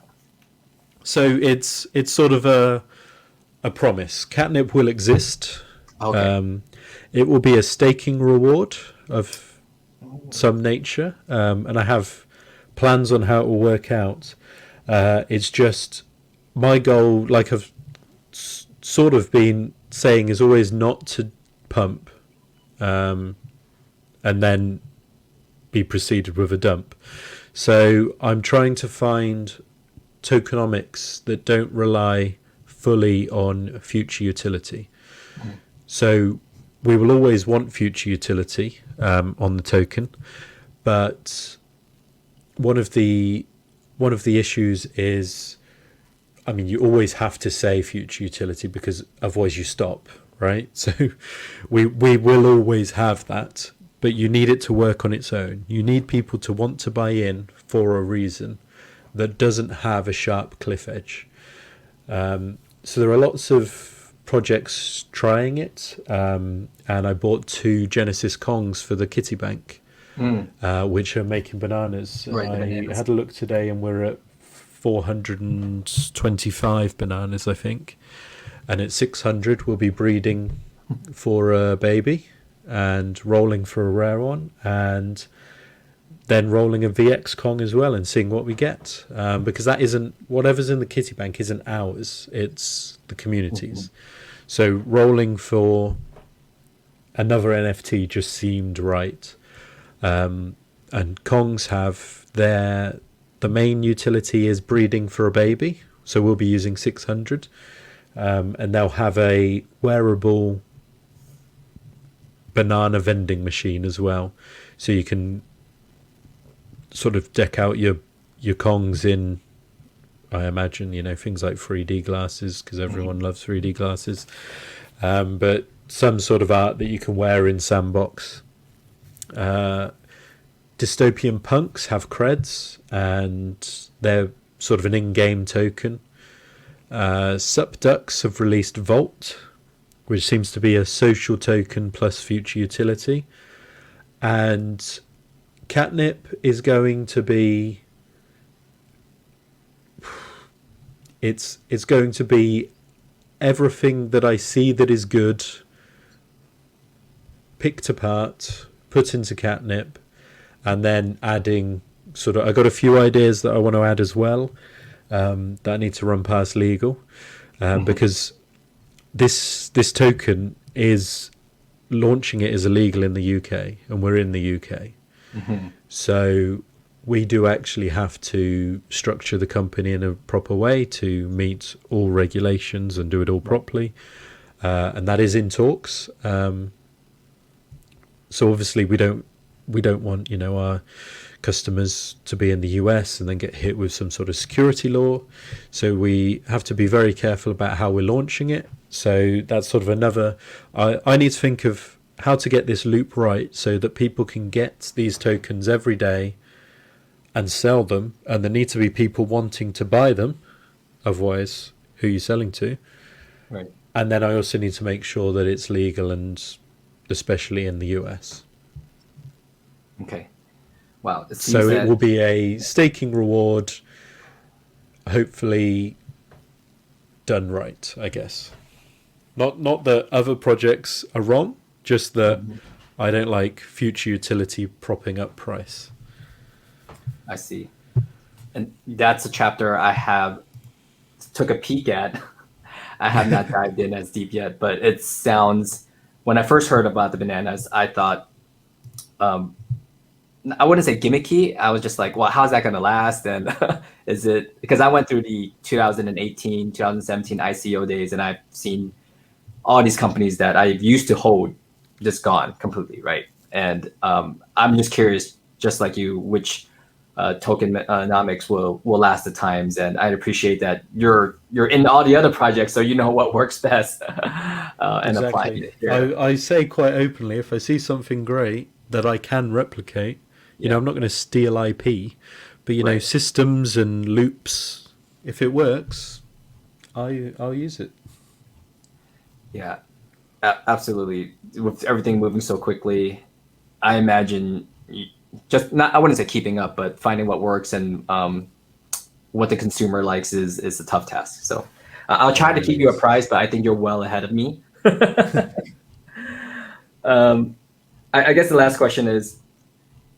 B: So it's sort of a promise. Catnip will exist.
A: Okay.
B: It will be a staking reward of some nature, and I have plans on how it will work out. It's just my goal, like I've sort of been saying, is always not to pump, and then be preceded with a dump. So I'm trying to find tokenomics that don't rely fully on future utility. So we will always want future utility on the token, but one of the issues is, I mean, you always have to say future utility because otherwise you stop, right? So we will always have that, but you need it to work on its own. You need people to want to buy in for a reason that doesn't have a sharp cliff edge. So there are lots of projects trying it, and I bought 2 Genesis Kongs for the Kitty Bank, which are making bananas.
A: Right,
B: I
A: bananas.
B: had a look today and we're at 425 bananas, I think. And at 600 we'll be breeding for a baby and rolling for a rare one, and then rolling a VX Kong as well and seeing what we get, because that isn't, whatever's in the kitty bank isn't ours, it's the community's. So rolling for another NFT just seemed right. And Kongs have the main utility is breeding for a baby, so we'll be using 600, and they'll have a wearable banana vending machine as well, so you can sort of deck out your Kongs in, I imagine, things like 3D glasses, because everyone loves 3D glasses, but some sort of art that you can wear in Sandbox. Dystopian Punks have creds, and they're sort of an in-game token. Supducks have released Vault, which seems to be a social token plus future utility. And Catnip is going to be... It's going to be everything that I see that is good, picked apart, put into Catnip, and then adding sort of... I got a few ideas that I want to add as well, that I need to run past legal, because this token is... launching it is illegal in the UK, and we're in the UK. So we do actually have to structure the company in a proper way to meet all regulations and do it all properly, and that is in talks. So obviously we don't want our customers to be in the US and then get hit with some sort of security law. So we have to be very careful about how we're launching it. So that's sort of another... I need to think of how to get this loop right so that people can get these tokens every day and sell them, and there need to be people wanting to buy them, otherwise who are you selling to?
A: Right.
B: And then I also need to make sure that it's legal, and especially in the US.
A: Okay. Wow.
B: So it will be a staking reward, hopefully done right, I guess. Not that other projects are wrong, just that I don't like future utility propping up price.
A: I see. And that's a chapter I have took a peek at. I have not dived in as deep yet, but it sounds... When I first heard about the bananas, I thought... I wouldn't say gimmicky. I was just like, well, how's that going to last? And is it... Because I went through the 2018, 2017 ICO days, and I've seen all these companies that I used to hold just gone completely, right? And I'm just curious, just like you, which tokenomics will last the times. And I'd appreciate that you're in all the other projects, so you know what works best and applying it here.
B: I say quite openly, if I see something great that I can replicate, I'm not going to steal IP, But you know, systems and loops, if it works, I'll use it.
A: Yeah, absolutely. With everything moving so quickly, I imagine just not, I wouldn't say keeping up, but finding what works and what the consumer likes is a tough task. So I'll try to keep you apprised, but I think you're well ahead of me. I guess the last question is,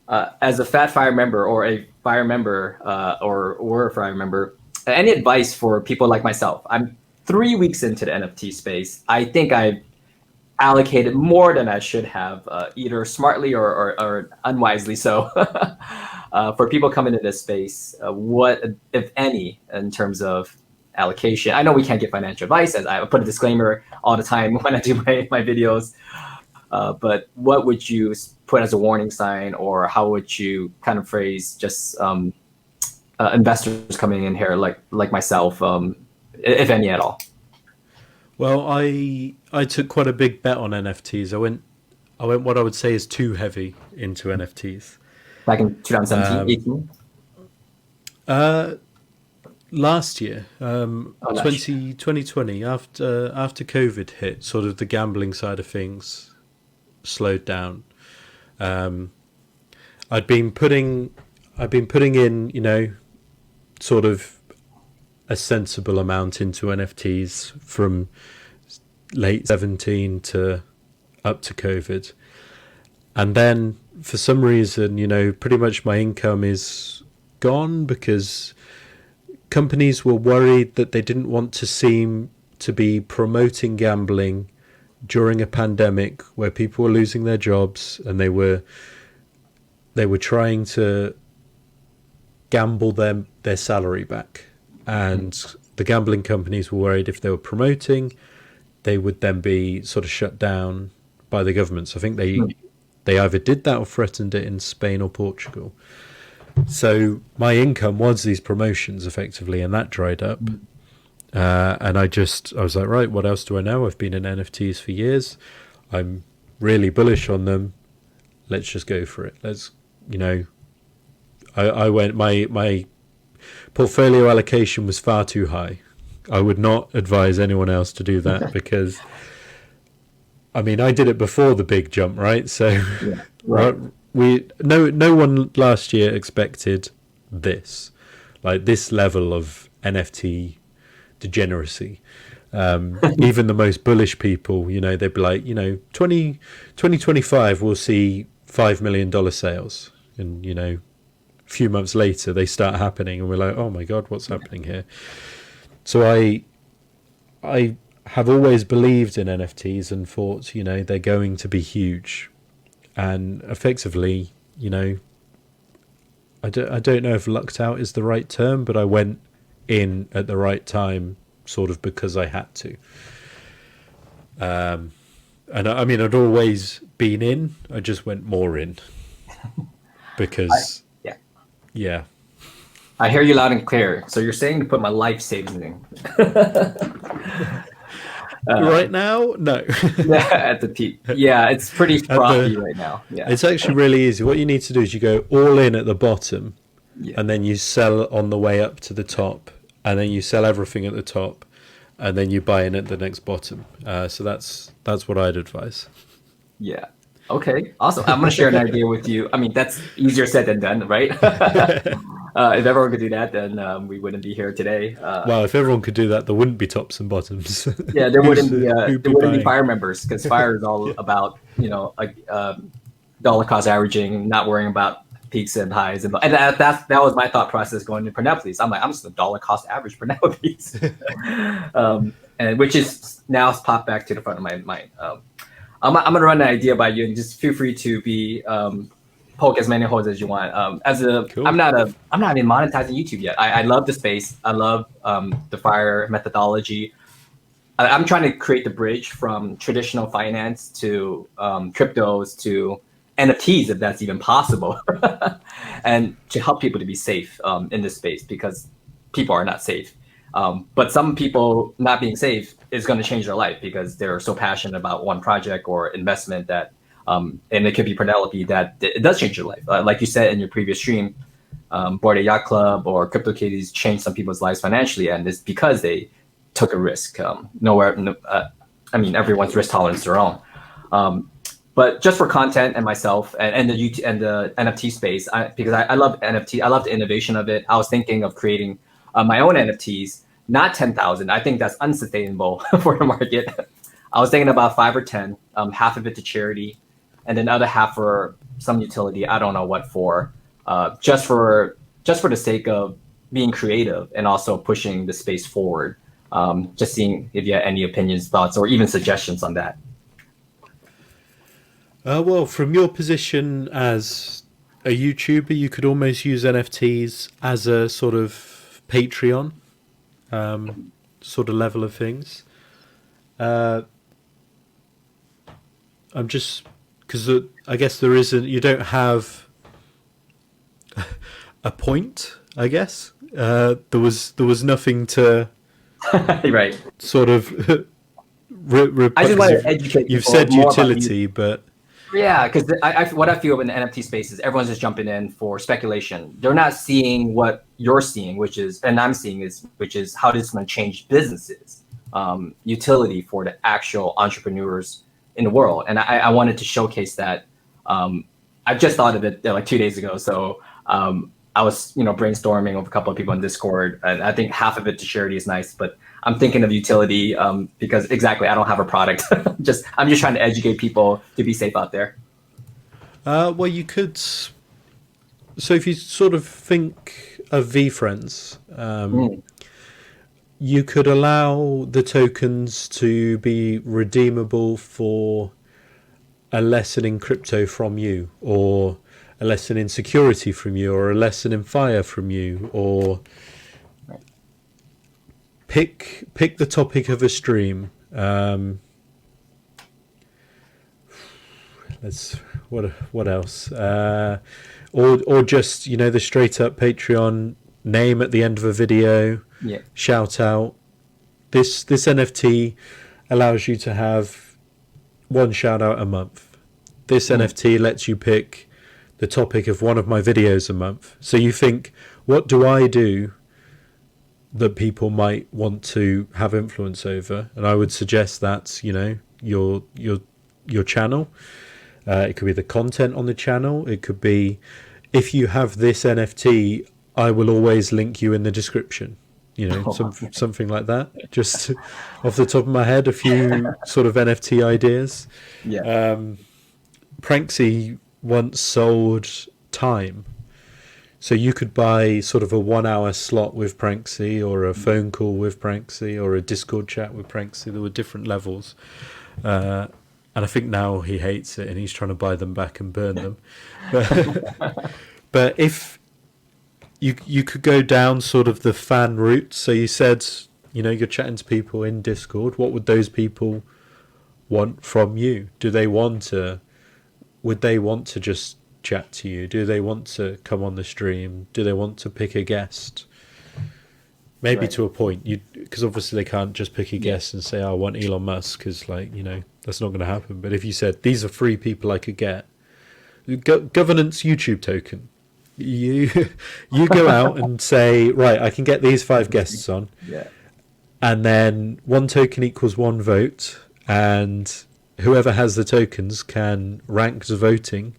A: as a Fat Fire member or a Fire member or a Fire member, any advice for people like myself? I'm 3 weeks into the NFT space. I think I've allocated more than I should have, either smartly or unwisely so. For people coming into this space, what, if any, in terms of allocation? I know we can't give financial advice, as I put a disclaimer all the time when I do my videos. But what would you put as a warning sign, or how would you kind of phrase just investors coming in here like myself, if any at all?
B: Well, I took quite a big bet on NFTs. I went what I would say is too heavy into NFTs.
A: Back in 2017, 18?
B: Last year, 2020, after COVID hit, sort of the gambling side of things slowed down. I'd been putting in, you know, sort of a sensible amount into NFTs from late 17 to up to COVID. And then for some reason, you know, pretty much my income is gone because companies were worried that they didn't want to seem to be promoting gambling during a pandemic where people were losing their jobs, and they were trying to gamble their salary back. And the gambling companies were worried if they were promoting, they would then be sort of shut down by the government. So I think they either did that or threatened it in Spain or Portugal. So my income was these promotions effectively, and that dried up. And I was like, right, what else do I know? I've been in NFTs for years. I'm really bullish on them. Let's just go for it. Let's, you know, I went, my portfolio allocation was far too high. I would not advise anyone else to do that because, I mean, I did it before the big jump, right? So
A: Yeah, right.
B: no one last year expected this, like this level of NFT degeneracy. Even the most bullish people, you know, they'd be like, you know, 2025 we'll see $5 million sales, and you know, a few months later they start happening and we're like, oh my god, what's happening here? So I have always believed in NFTs and thought, you know, they're going to be huge. And effectively, you know, I don't know if lucked out is the right term, but I went in at the right time, sort of because I had to. And I mean, I'd always been in, I just went more in because, yeah.
A: I hear you loud and clear. So you're saying to put my life savings in?
B: Right now, no.
A: At the peak. Yeah, it's pretty frothy right now. Yeah,
B: it's actually really easy. What you need to do is you go all in at the bottom, and then you sell on the way up to the top, and then you sell everything at the top, and then you buy in at the next bottom. So that's what I'd advise.
A: Yeah. Okay. Awesome. I'm gonna share an idea with you. I mean, that's easier said than done, right? If everyone could do that, then we wouldn't be here today.
B: Well, if everyone could do that, there wouldn't be tops and bottoms.
A: Yeah, there wouldn't be Fire members, because Fire is all about, you know, like dollar cost averaging, not worrying about peaks and highs, and that was my thought process going to Purrnelope. I'm like, I'm just a dollar cost average Purrnelope, and which is now popped back to the front of my mind. I'm gonna run an idea by you, and just feel free to be poke as many holes as you want. Cool. I'm not even monetizing YouTube yet. I love the space. I love the Fire methodology. I'm trying to create the bridge from traditional finance to cryptos to NFTs, if that's even possible, and to help people to be safe in this space, because people are not safe. But some people not being safe is going to change their life because they're so passionate about one project or investment that, and it could be Purrnelope, that it does change your life. Like you said in your previous stream, Bored Ape Yacht Club or CryptoKitties changed some people's lives financially, and it's because they took a risk. Everyone's risk tolerance is their own. But just for content and myself and the NFT space, because I love NFT, I love the innovation of it. I was thinking of creating my own NFTs, not 10,000. I think that's unsustainable for the market. I was thinking about 5 or 10, half of it to charity, and then the other half for some utility. I don't know what for, just for the sake of being creative and also pushing the space forward. Just seeing if you have any opinions, thoughts, or even suggestions on that.
B: Well, from your position as a YouTuber, you could almost use NFTs as a sort of Patreon sort of level of things. I'm just, because I guess you don't have a point, I guess. There was nothing to
A: right.
B: sort of
A: I just want to educate
B: you've
A: people
B: said
A: more
B: utility, but
A: yeah, because what I feel in the NFT space is everyone's just jumping in for speculation. They're not seeing what you're seeing, which is how this is going to change businesses, utility for the actual entrepreneurs in the world. And I wanted to showcase that. I just thought of it like 2 days ago. So I was brainstorming with a couple of people on Discord, and I think half of it to charity is nice, but I'm thinking of utility because exactly I don't have a product. I'm just trying to educate people to be safe out there.
B: Well, you could. So if you sort of think of VFriends, you could allow the tokens to be redeemable for a lesson in crypto from you, or a lesson in security from you, or a lesson in fire from you, or pick the topic of a stream. What else? Or just the straight up Patreon name at the end of a video.
A: Yeah.
B: Shout out. This NFT allows you to have one shout out a month. This NFT lets you pick the topic of one of my videos a month. So you think, what do I do that people might want to have influence over? And I would suggest that's your channel. It could be the content on the channel. It could be, if you have this NFT, I will always link you in the description. Something like that. Just off the top of my head, a few sort of NFT ideas.
A: Yeah.
B: Pranksy once sold time. So you could buy sort of a 1 hour slot with Pranksy, or a phone call with Pranksy, or a Discord chat with Pranksy. There were different levels. And I think now he hates it and he's trying to buy them back and burn them. But if you could go down sort of the fan route. So you said, you're chatting to people in Discord. What would those people want from you? Would they want to just chat to you? Do they want to come on the stream? Do they want to pick a guest? Maybe to a point, because obviously they can't just pick a guest and say, I want Elon Musk, because that's not going to happen. But if you said, these are 3 people I could get, governance YouTube token, you go out and say, right, I can get these 5 guests on, and then 1 token equals 1 vote, and whoever has the tokens can rank the voting,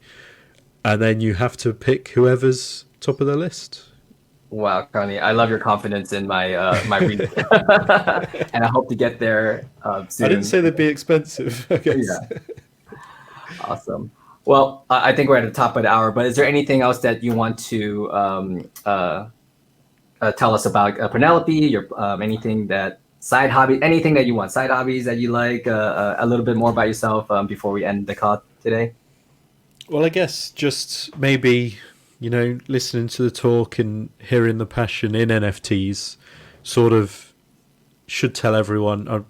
B: and then you have to pick whoever's top of the list.
A: Wow, Carlini, I love your confidence in my reading, and I hope to get there soon.
B: I didn't say they'd be expensive.
A: Yeah. Awesome. Well, I think we're at the top of the hour, but is there anything else that you want to tell us about Purrnelope? Anything that side that you want, side hobbies that you like, a little bit more about yourself before we end the call today?
B: Well, I guess just maybe, listening to the talk and hearing the passion in NFTs sort of should tell everyone. I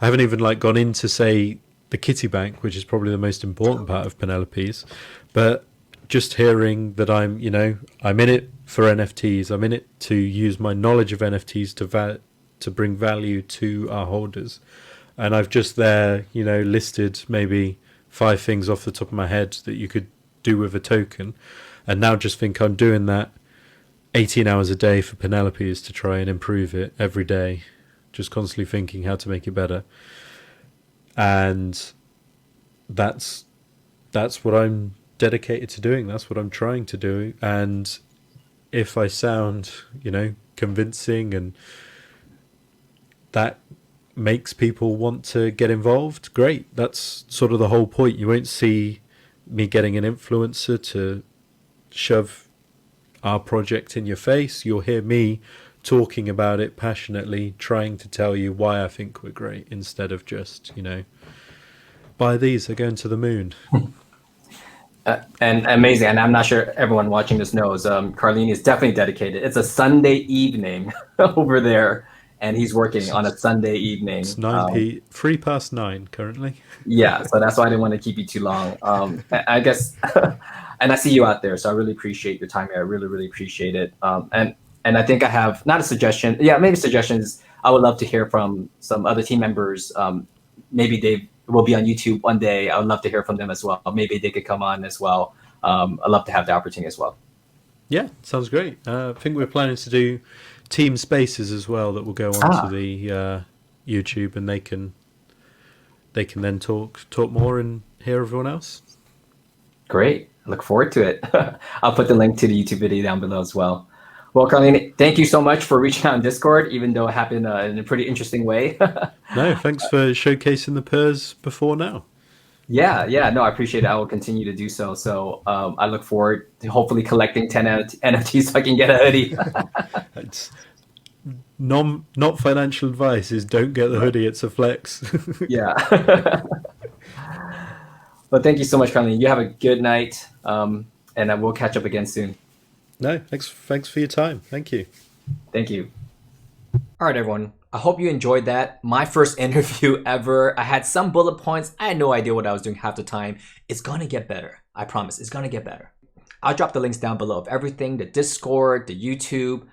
B: haven't even gone into, say, the kitty bank, which is probably the most important part of Purrnelope's, but just hearing that I'm in it for NFTs. I'm in it to use my knowledge of NFTs to bring value to our holders. And I've just listed maybe 5 things off the top of my head that you could do with a token. And now just think I'm doing that 18 hours a day for Purrnelope is to try and improve it every day, just constantly thinking how to make it better. And that's what I'm dedicated to doing. That's what I'm trying to do. And if I sound, convincing and that makes people want to get involved, great. That's sort of the whole point. You won't see me getting an influencer to shove our project in your face. You'll hear me talking about it passionately, trying to tell you why I think we're great, instead of just, buy these, they're going to the moon.
A: And amazing. And I'm not sure everyone watching this knows, Carlini is definitely dedicated. It's a Sunday evening over there, and he's working on a Sunday evening.
B: It's 9:03 currently.
A: Yeah, so that's why I didn't want to keep you too long. I guess, and I see you out there, so I really appreciate your time here. I really, really appreciate it. And I think I have, not a suggestion, maybe suggestions. I would love to hear from some other team members. Maybe they will be on YouTube one day. I would love to hear from them as well. Maybe they could come on as well. I'd love to have the opportunity as well.
B: Yeah, sounds great. I think we're planning to do team spaces as well that will go onto the YouTube, and they can then talk more and hear everyone else. Great.
A: I look forward to it. I'll put the link to the YouTube video down below as well. Well, Carlini, thank you so much for reaching out on Discord, even though it happened in a pretty interesting way.
B: No, thanks for showcasing the PURRS before now.
A: Yeah, no, I appreciate it. I will continue to do so. So I look forward to hopefully collecting 10 NFTs so I can get a hoodie.
B: It's not financial advice. Is don't get the hoodie. It's a flex.
A: Yeah. Well, thank you so much, Carlini. You have a good night, and I will catch up again soon.
B: No, thanks for your time. Thank you.
A: Thank you. All right, everyone. I hope you enjoyed that. My first interview ever. I had some bullet points. I had no idea what I was doing half the time. It's going to get better. I promise. It's going to get better. I'll drop the links down below of everything, the Discord, the YouTube.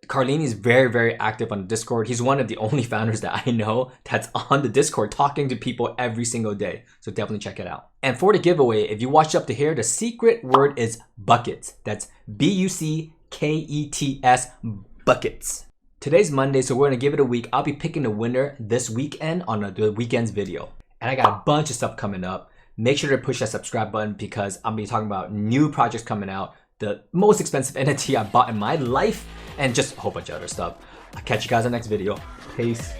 A: Carlini is very, very active on the Discord. He's one of the only founders that I know that's on the Discord talking to people every single day. So definitely check it out. And for the giveaway, if you watched up to here, the secret word is buckets. That's BUCKETS, buckets. Today's Monday, so we're going to give it a week. I'll be picking the winner this weekend on the weekend's video. And I got a bunch of stuff coming up. Make sure to push that subscribe button because I'll be talking about new projects coming out, the most expensive NFT I bought in my life, and just a whole bunch of other stuff. I'll catch you guys in the next video. Peace.